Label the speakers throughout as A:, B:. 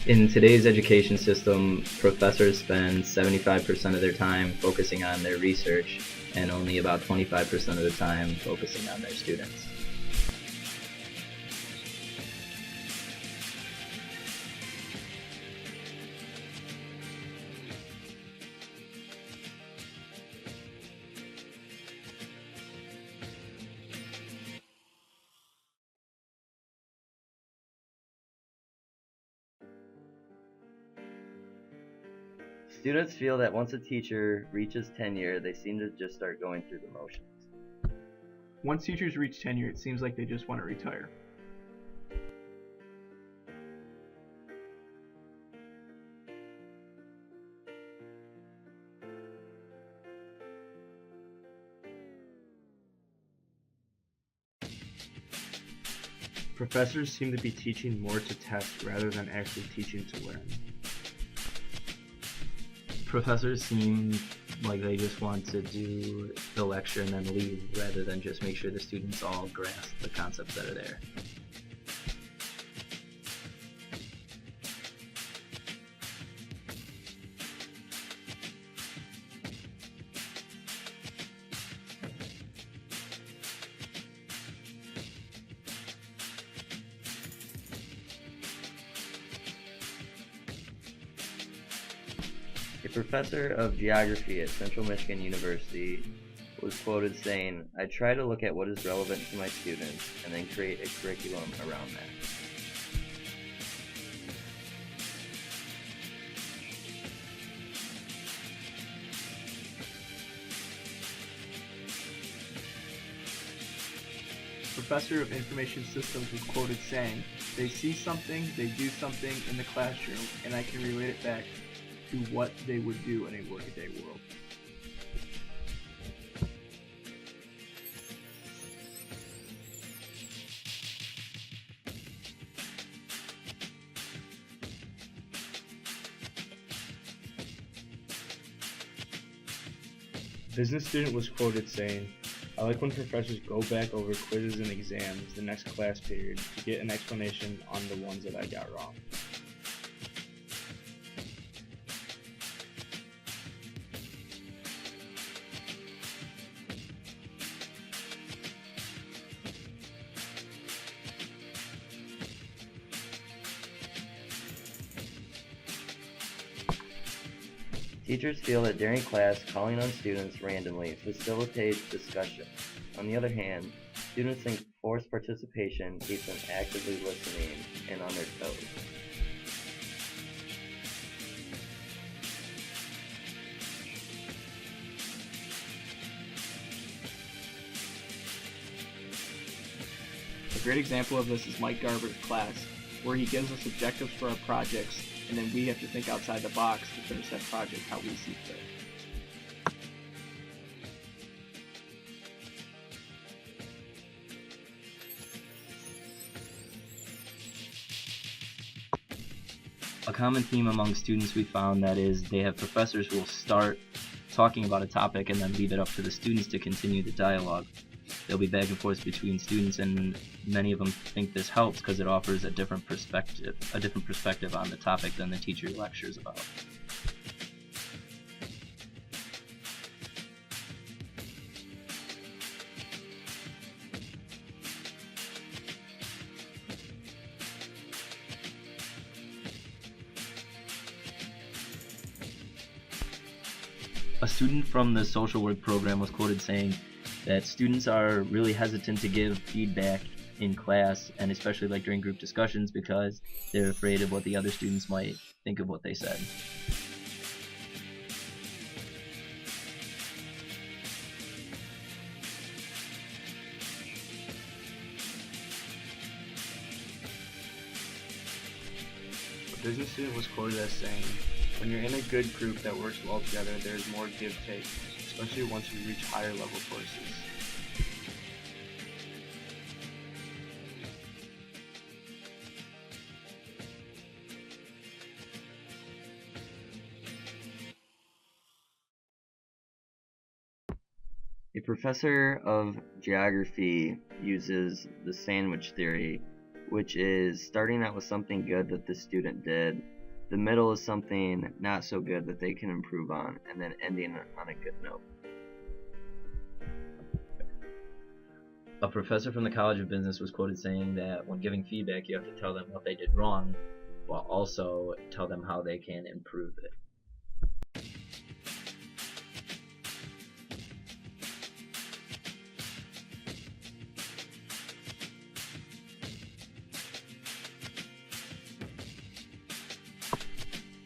A: In today's education system, professors spend 75% of their time focusing on their research and only about 25% of the time focusing on their students. Students feel that once a teacher reaches tenure, they seem to just start going through the motions.
B: Once teachers reach tenure, it seems like they just want to retire.
C: Professors seem to be teaching more to test rather than actually teaching to learn.
A: Professors seem like they just want to do the lecture and then leave rather than just make sure the students all grasp the concepts that are there. A professor of geography at Central Michigan University was quoted saying, "I try to look at what is relevant to my students and then create a curriculum around that."
B: Professor of Information Systems was quoted saying, "They see something, they do something in the classroom, and I can relate it back to what they would do in a workaday world."
C: Business student was quoted saying, "I like when professors go back over quizzes and exams the next class period to get an explanation on the ones that I got wrong."
A: Teachers feel that during class, calling on students randomly facilitates discussion. On the other hand, students think forced participation keeps them actively listening and on their toes.
B: A great example of this is Mike Garber's class, where he gives us objectives for our projects, and then we have to think outside the box to finish that project how we see fit.
A: A common theme among students we found that is they have professors who will start talking about a topic and then leave it up to the students to continue the dialogue. There'll be back and forth between students, and many of them think this helps because it offers a different perspective on the topic than the teacher lectures about. A student from the social work program was quoted saying that students are really hesitant to give feedback in class, and especially like during group discussions, because they're afraid of what the other students might think of what they said.
C: A business student was quoted as saying, "When you're in a good group that works well together, there is more give-take, especially once you reach higher level courses."
A: A professor of geography uses the sandwich theory, which is starting out with something good that the student did,
D: The middle is something not so good that they can improve on, and then ending on a good note.
A: A professor from the College of Business was quoted saying that when giving feedback, you have to tell them what they did wrong, while also tell them how they can improve it.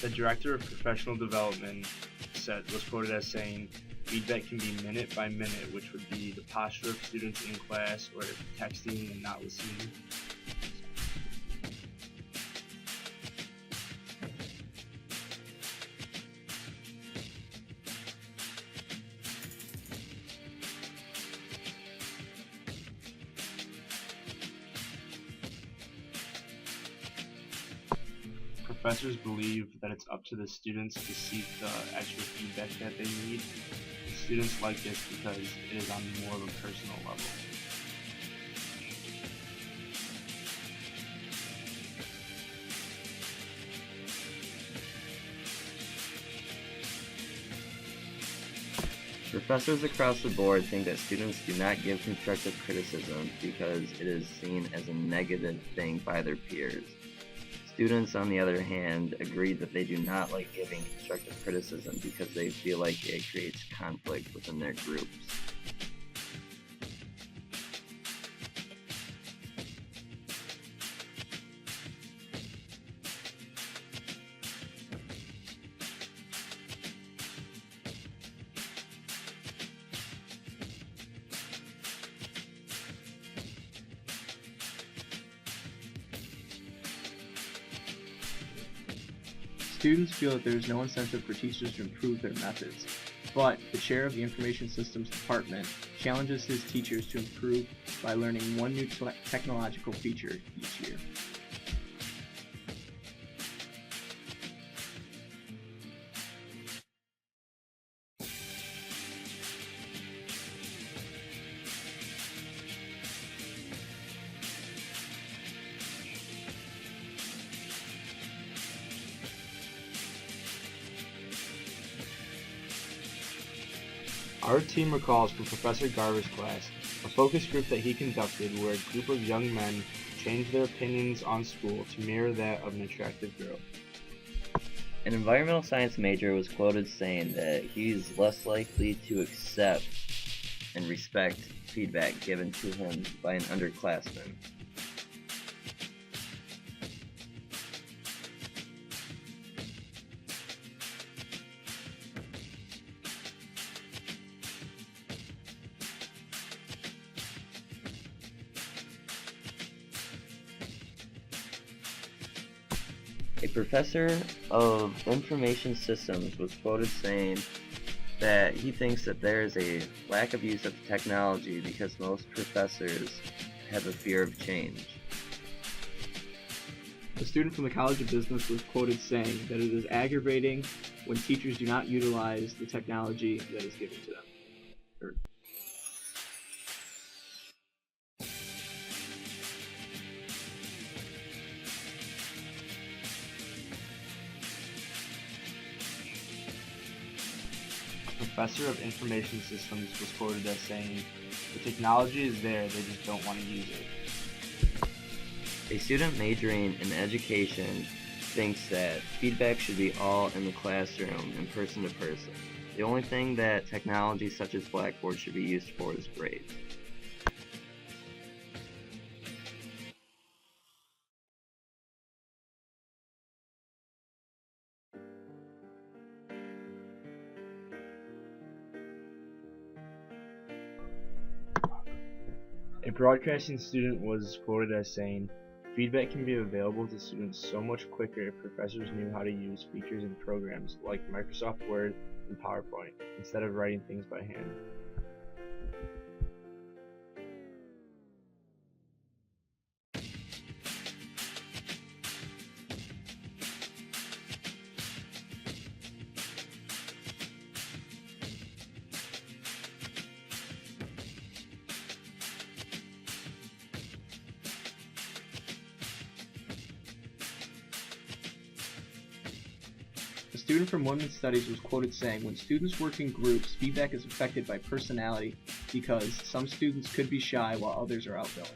C: The director of professional development was quoted as saying, feedback can be minute by minute, which would be the posture of students in class or texting and not listening. Professors believe that it's up to the students to seek the extra feedback that they need. Students like this because it is on more of a personal level.
D: Professors across the board think that students do not give constructive criticism because it is seen as a negative thing by their peers. Students, on the other hand, agree that they do not like giving constructive criticism because they feel like it creates conflict within their groups.
B: Students feel that there is no incentive for teachers to improve their methods, but the chair of the Information Systems Department challenges his teachers to improve by learning one new technological feature each year.
C: Our team recalls from Professor Garver's class a focus group that he conducted where a group of young men changed their opinions on school to mirror that of an attractive girl.
D: An environmental science major was quoted saying that he's less likely to accept and respect feedback given to him by an underclassman. A professor of information systems was quoted saying that he thinks that there is a lack of use of technology because most professors have a fear of change.
B: A student from the College of Business was quoted saying that it is aggravating when teachers do not utilize the technology that is given to them.
C: A professor of information systems was quoted as saying, the technology is there, they just don't want to use it.
D: A student majoring in education thinks that feedback should be all in the classroom and person to person. The only thing that technology such as Blackboard should be used for is grades.
C: A broadcasting student was quoted as saying, feedback can be available to students so much quicker if professors knew how to use features in programs like Microsoft Word and PowerPoint instead of writing things by hand.
B: student from Women's Studies was quoted saying, "When students work in groups, feedback is affected by personality because some students could be shy while others are outgoing."